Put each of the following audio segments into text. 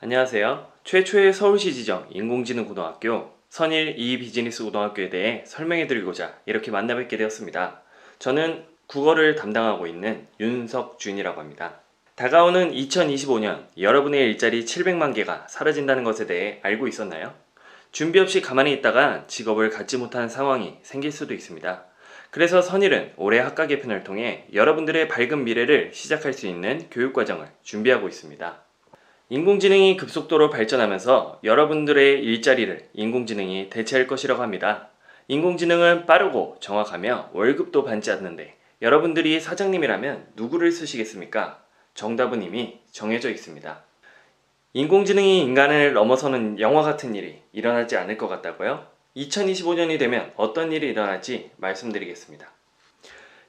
안녕하세요. 최초의 서울시 지정 인공지능고등학교 선일 이비즈니스고등학교에 대해 설명해드리고자 이렇게 만나뵙게 되었습니다. 저는 국어를 담당하고 있는 윤석준이라고 합니다. 다가오는 2025년 여러분의 일자리 700만 개가 사라진다는 것에 대해 알고 있었나요? 준비 없이 가만히 있다가 직업을 갖지 못한 상황이 생길 수도 있습니다. 그래서 선일은 올해 학과 개편을 통해 여러분들의 밝은 미래를 시작할 수 있는 교육과정을 준비하고 있습니다. 인공지능이 급속도로 발전하면서 여러분들의 일자리를 인공지능이 대체할 것이라고 합니다. 인공지능은 빠르고 정확하며 월급도 받지 않는데 여러분들이 사장님이라면 누구를 쓰시겠습니까? 정답은 이미 정해져 있습니다. 인공지능이 인간을 넘어서는 영화 같은 일이 일어나지 않을 것 같다고요? 2025년이 되면 어떤 일이 일어날지 말씀드리겠습니다.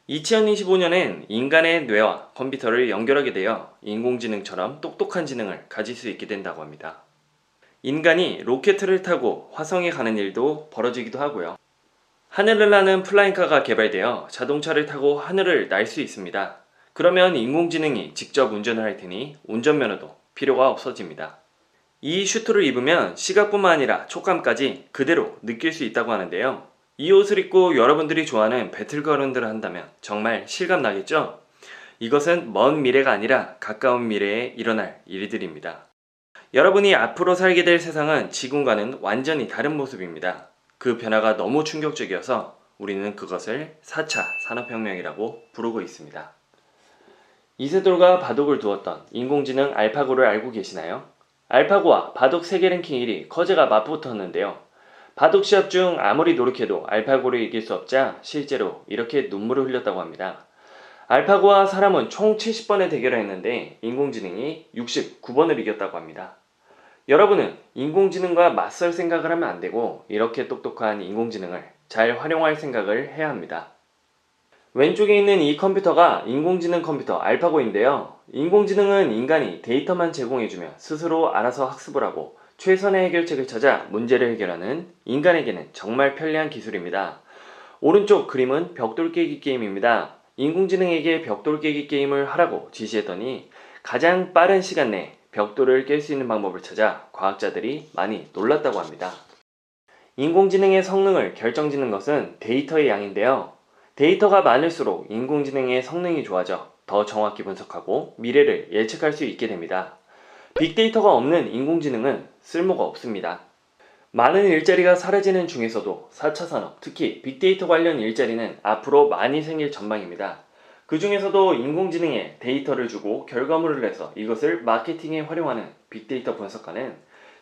2025년엔 인간의 뇌와 컴퓨터를 연결하게 되어 인공지능처럼 똑똑한 지능을 가질 수 있게 된다고 합니다. 인간이 로켓을 타고 화성에 가는 일도 벌어지기도 하고요. 하늘을 나는 플라잉카가 개발되어 자동차를 타고 하늘을 날 수 있습니다. 그러면 인공지능이 직접 운전을 할 테니 운전면허도 필요가 없어집니다. 이 슈트를 입으면 시각뿐만 아니라 촉감까지 그대로 느낄 수 있다고 하는데요. 이 옷을 입고 여러분들이 좋아하는 배틀그라운드를 한다면 정말 실감 나겠죠? 이것은 먼 미래가 아니라 가까운 미래에 일어날 일들입니다. 여러분이 앞으로 살게 될 세상은 지금과는 완전히 다른 모습입니다. 그 변화가 너무 충격적이어서 우리는 그것을 4차 산업혁명이라고 부르고 있습니다. 이세돌과 바둑을 두었던 인공지능 알파고를 알고 계시나요? 알파고와 바둑 세계 랭킹 1위 커제가 맞붙었는데요. 바둑 시합 중 아무리 노력해도 알파고를 이길 수 없자 실제로 이렇게 눈물을 흘렸다고 합니다. 알파고와 사람은 총 70번의 대결을 했는데 인공지능이 69번을 이겼다고 합니다. 여러분은 인공지능과 맞설 생각을 하면 안 되고 이렇게 똑똑한 인공지능을 잘 활용할 생각을 해야 합니다. 왼쪽에 있는 이 컴퓨터가 인공지능 컴퓨터 알파고인데요. 인공지능은 인간이 데이터만 제공해주며 스스로 알아서 학습을 하고 최선의 해결책을 찾아 문제를 해결하는 인간에게는 정말 편리한 기술입니다. 오른쪽 그림은 벽돌 깨기 게임입니다. 인공지능에게 벽돌 깨기 게임을 하라고 지시했더니 가장 빠른 시간 내에 벽돌을 깰 수 있는 방법을 찾아 과학자들이 많이 놀랐다고 합니다. 인공지능의 성능을 결정짓는 것은 데이터의 양인데요. 데이터가 많을수록 인공지능의 성능이 좋아져 더 정확히 분석하고 미래를 예측할 수 있게 됩니다. 빅데이터가 없는 인공지능은 쓸모가 없습니다. 많은 일자리가 사라지는 중에서도 4차 산업, 특히 빅데이터 관련 일자리는 앞으로 많이 생길 전망입니다. 그 중에서도 인공지능에 데이터를 주고 결과물을 내서 이것을 마케팅에 활용하는 빅데이터 분석가는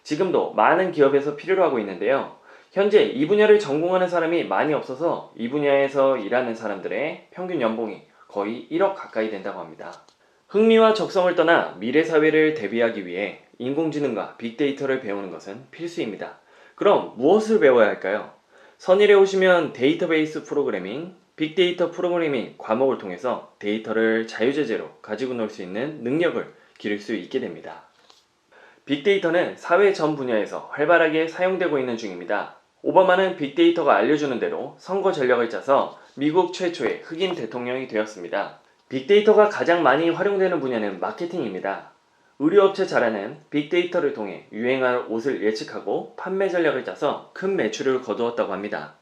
지금도 많은 기업에서 필요로 하고 있는데요. 현재 이 분야를 전공하는 사람이 많이 없어서 이 분야에서 일하는 사람들의 평균 연봉이 거의 1억 가까이 된다고 합니다. 흥미와 적성을 떠나 미래 사회를 대비하기 위해 인공지능과 빅데이터를 배우는 것은 필수입니다. 그럼 무엇을 배워야 할까요? 선일에 오시면 데이터베이스 프로그래밍, 빅데이터 프로그래밍 과목을 통해서 데이터를 자유자재로 가지고 놀 수 있는 능력을 기를 수 있게 됩니다. 빅데이터는 사회 전 분야에서 활발하게 사용되고 있는 중입니다. 오바마는 빅데이터가 알려주는 대로 선거 전략을 짜서 미국 최초의 흑인 대통령이 되었습니다. 빅데이터가 가장 많이 활용되는 분야는 마케팅입니다. 의류업체 자라는 빅데이터를 통해 유행할 옷을 예측하고 판매 전략을 짜서 큰 매출을 거두었다고 합니다.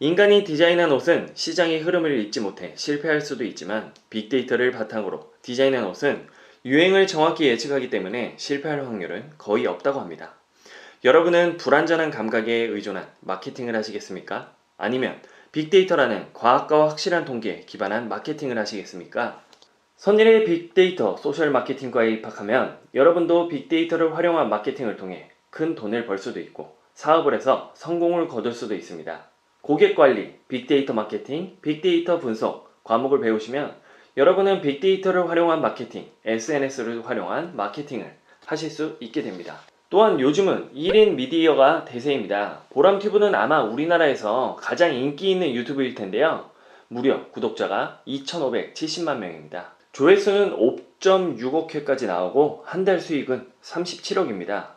인간이 디자인한 옷은 시장의 흐름을 읽지 못해 실패할 수도 있지만 빅데이터를 바탕으로 디자인한 옷은 유행을 정확히 예측하기 때문에 실패할 확률은 거의 없다고 합니다. 여러분은 불완전한 감각에 의존한 마케팅을 하시겠습니까? 아니면 빅데이터라는 과학과 확실한 통계에 기반한 마케팅을 하시겠습니까? 선일의 빅데이터 소셜 마케팅과에 입학하면 여러분도 빅데이터를 활용한 마케팅을 통해 큰 돈을 벌 수도 있고 사업을 해서 성공을 거둘 수도 있습니다. 고객관리, 빅데이터 마케팅, 빅데이터 분석 과목을 배우시면 여러분은 빅데이터를 활용한 마케팅, SNS를 활용한 마케팅을 하실 수 있게 됩니다. 또한 요즘은 1인 미디어가 대세입니다. 보람튜브는 아마 우리나라에서 가장 인기 있는 유튜브일 텐데요. 무려 구독자가 2,570만 명입니다. 조회수는 5.6억 회까지 나오고 한 달 수익은 37억입니다.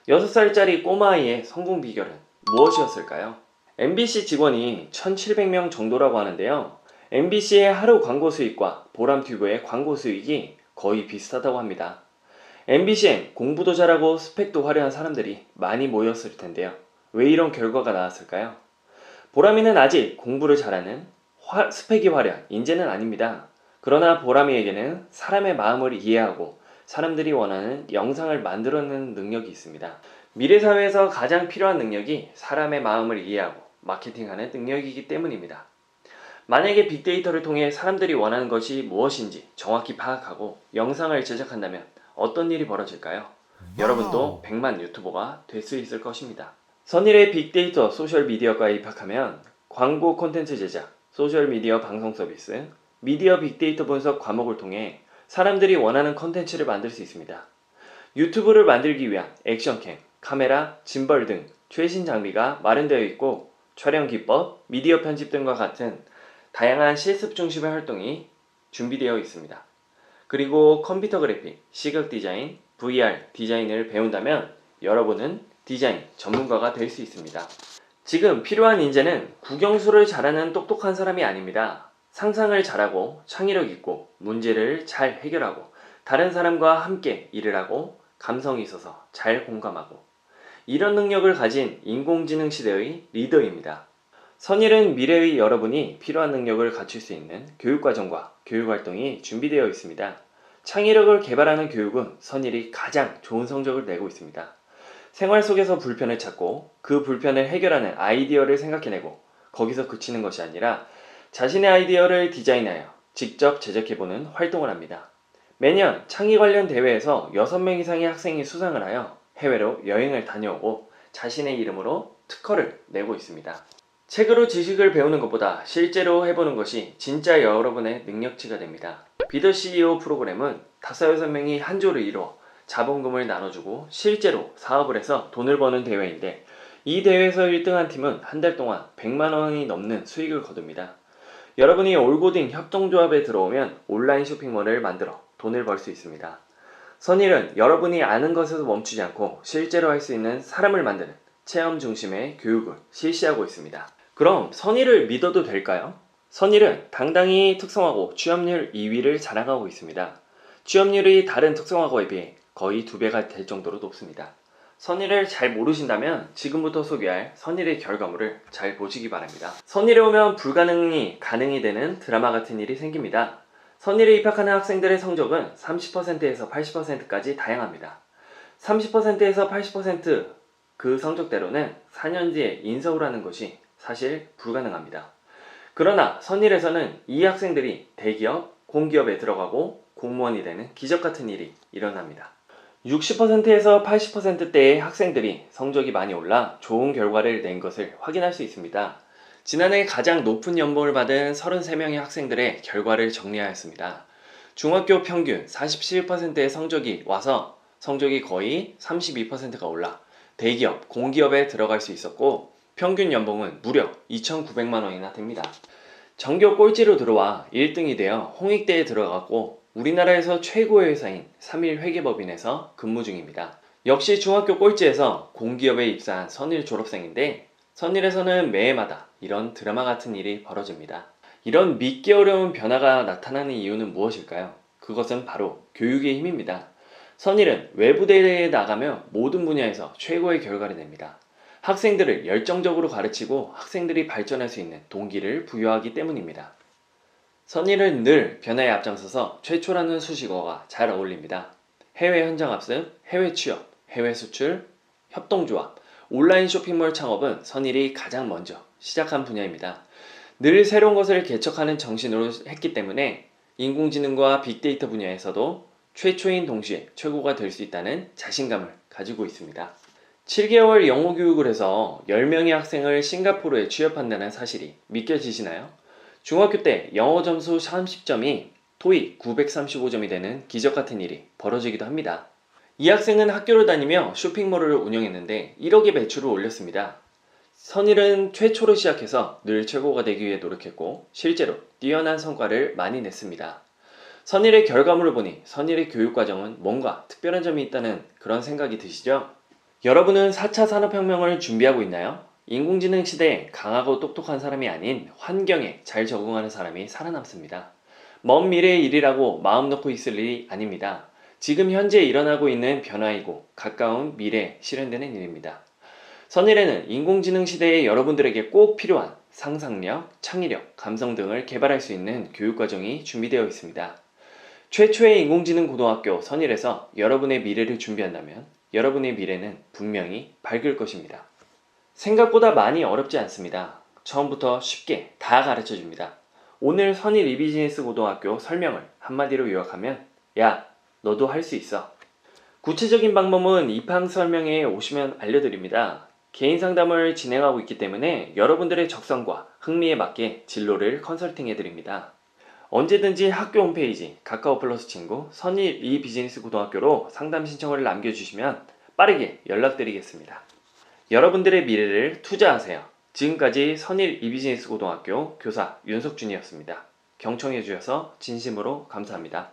6살짜리 꼬마아이의 성공 비결은 무엇이었을까요? MBC 직원이 1,700명 정도라고 하는데요. MBC의 하루 광고 수익과 보람튜브의 광고 수익이 거의 비슷하다고 합니다. MBCM 공부도 잘하고 스펙도 화려한 사람들이 많이 모였을 텐데요. 왜 이런 결과가 나왔을까요? 보람이는 아직 공부를 잘하는 스펙이 화려한 인재는 아닙니다. 그러나 보람이에게는 사람의 마음을 이해하고 사람들이 원하는 영상을 만들어내는 능력이 있습니다. 미래 사회에서 가장 필요한 능력이 사람의 마음을 이해하고 마케팅하는 능력이기 때문입니다. 만약에 빅데이터를 통해 사람들이 원하는 것이 무엇인지 정확히 파악하고 영상을 제작한다면 어떤 일이 벌어질까요? 여러분도 100만 유튜버가 될 수 있을 것입니다. 선일의 빅데이터 소셜미디어과에 입학하면 광고 콘텐츠 제작, 소셜미디어 방송 서비스, 미디어 빅데이터 분석 과목을 통해 사람들이 원하는 콘텐츠를 만들 수 있습니다. 유튜브를 만들기 위한 액션캠, 카메라, 짐벌 등 최신 장비가 마련되어 있고 촬영 기법, 미디어 편집 등과 같은 다양한 실습 중심의 활동이 준비되어 있습니다. 그리고 컴퓨터 그래픽, 시각 디자인, VR 디자인을 배운다면 여러분은 디자인 전문가가 될 수 있습니다. 지금 필요한 인재는 국영수를 잘하는 똑똑한 사람이 아닙니다. 상상을 잘하고 창의력 있고 문제를 잘 해결하고 다른 사람과 함께 일을 하고 감성이 있어서 잘 공감하고 이런 능력을 가진 인공지능 시대의 리더입니다. 선일은 미래의 여러분이 필요한 능력을 갖출 수 있는 교육과정과 교육활동이 준비되어 있습니다. 창의력을 개발하는 교육은 선일이 가장 좋은 성적을 내고 있습니다. 생활 속에서 불편을 찾고 그 불편을 해결하는 아이디어를 생각해내고 거기서 그치는 것이 아니라 자신의 아이디어를 디자인하여 직접 제작해보는 활동을 합니다. 매년 창의 관련 대회에서 6명 이상의 학생이 수상을 하여 해외로 여행을 다녀오고 자신의 이름으로 특허를 내고 있습니다. 책으로 지식을 배우는 것보다 실제로 해보는 것이 진짜 여러분의 능력치가 됩니다. 비더 CEO 프로그램은 5-6명이 한 조를 이루어 자본금을 나눠주고 실제로 사업을 해서 돈을 버는 대회인데 이 대회에서 1등한 팀은 한 달 동안 100만 원이 넘는 수익을 거둡니다. 여러분이 올고딩 협동조합에 들어오면 온라인 쇼핑몰을 만들어 돈을 벌 수 있습니다. 선일은 여러분이 아는 것에서 멈추지 않고 실제로 할 수 있는 사람을 만드는 체험 중심의 교육을 실시하고 있습니다. 그럼 선일을 믿어도 될까요? 선일은 당당히 특성화고 취업률 2위를 자랑하고 있습니다. 취업률이 다른 특성화고에 비해 거의 2배가 될 정도로 높습니다. 선일을 잘 모르신다면 지금부터 소개할 선일의 결과물을 잘 보시기 바랍니다. 선일에 오면 불가능이 가능이 되는 드라마 같은 일이 생깁니다. 선일에 입학하는 학생들의 성적은 30%에서 80%까지 다양합니다. 30%에서 80%그 성적대로는 4년 뒤에 인서울 하는 것이 사실 불가능합니다. 그러나 선일에서는 이 학생들이 대기업, 공기업에 들어가고 공무원이 되는 기적 같은 일이 일어납니다. 60%에서 80%대의 학생들이 성적이 많이 올라 좋은 결과를 낸 것을 확인할 수 있습니다. 지난해 가장 높은 연봉을 받은 33명의 학생들의 결과를 정리하였습니다. 중학교 평균 47%의 성적이 와서 성적이 거의 32%가 올라 대기업, 공기업에 들어갈 수 있었고 평균 연봉은 무려 2,900만 원이나 됩니다. 전교 꼴찌로 들어와 1등이 되어 홍익대에 들어갔고 우리나라에서 최고의 회사인 3일회계법인에서 근무 중입니다. 역시 중학교 꼴찌에서 공기업에 입사한 선일 졸업생인데 선일에서는 매해마다 이런 드라마 같은 일이 벌어집니다. 이런 믿기 어려운 변화가 나타나는 이유는 무엇일까요? 그것은 바로 교육의 힘입니다. 선일은 외부 대회에 나가며 모든 분야에서 최고의 결과를 냅니다. 학생들을 열정적으로 가르치고 학생들이 발전할 수 있는 동기를 부여하기 때문입니다. 선일은 늘 변화에 앞장서서 최초라는 수식어가 잘 어울립니다. 해외 현장 합습, 해외 취업, 해외 수출, 협동조합, 온라인 쇼핑몰 창업은 선일이 가장 먼저 시작한 분야입니다. 늘 새로운 것을 개척하는 정신으로 했기 때문에 인공지능과 빅데이터 분야에서도 최초인 동시에 최고가 될 수 있다는 자신감을 가지고 있습니다. 7개월 영어 교육을 해서 10명의 학생을 싱가포르에 취업한다는 사실이 믿겨지시나요? 중학교 때 영어 점수 30점이 토익 935점이 되는 기적 같은 일이 벌어지기도 합니다. 이 학생은 학교를 다니며 쇼핑몰을 운영했는데 1억의 매출을 올렸습니다. 선일은 최초로 시작해서 늘 최고가 되기 위해 노력했고 실제로 뛰어난 성과를 많이 냈습니다. 선일의 결과물을 보니 선일의 교육과정은 뭔가 특별한 점이 있다는 그런 생각이 드시죠? 여러분은 4차 산업혁명을 준비하고 있나요? 인공지능 시대에 강하고 똑똑한 사람이 아닌 환경에 잘 적응하는 사람이 살아남습니다. 먼 미래의 일이라고 마음 놓고 있을 일이 아닙니다. 지금 현재 일어나고 있는 변화이고 가까운 미래에 실현되는 일입니다. 선일에는 인공지능 시대에 여러분들에게 꼭 필요한 상상력, 창의력, 감성 등을 개발할 수 있는 교육과정이 준비되어 있습니다. 최초의 인공지능 고등학교 선일에서 여러분의 미래를 준비한다면 여러분의 미래는 분명히 밝을 것입니다. 생각보다 많이 어렵지 않습니다. 처음부터 쉽게 다 가르쳐 줍니다. 오늘 선일 이비즈니스 고등학교 설명을 한마디로 요약하면 야, 너도 할 수 있어. 구체적인 방법은 입학 설명회에 오시면 알려드립니다. 개인 상담을 진행하고 있기 때문에 여러분들의 적성과 흥미에 맞게 진로를 컨설팅해드립니다. 언제든지 학교 홈페이지 카카오 플러스 친구 선일 이비즈니스 고등학교로 상담 신청을 남겨주시면 빠르게 연락드리겠습니다. 여러분들의 미래를 투자하세요. 지금까지 선일 이비즈니스 고등학교 교사 윤석준이었습니다. 경청해주셔서 진심으로 감사합니다.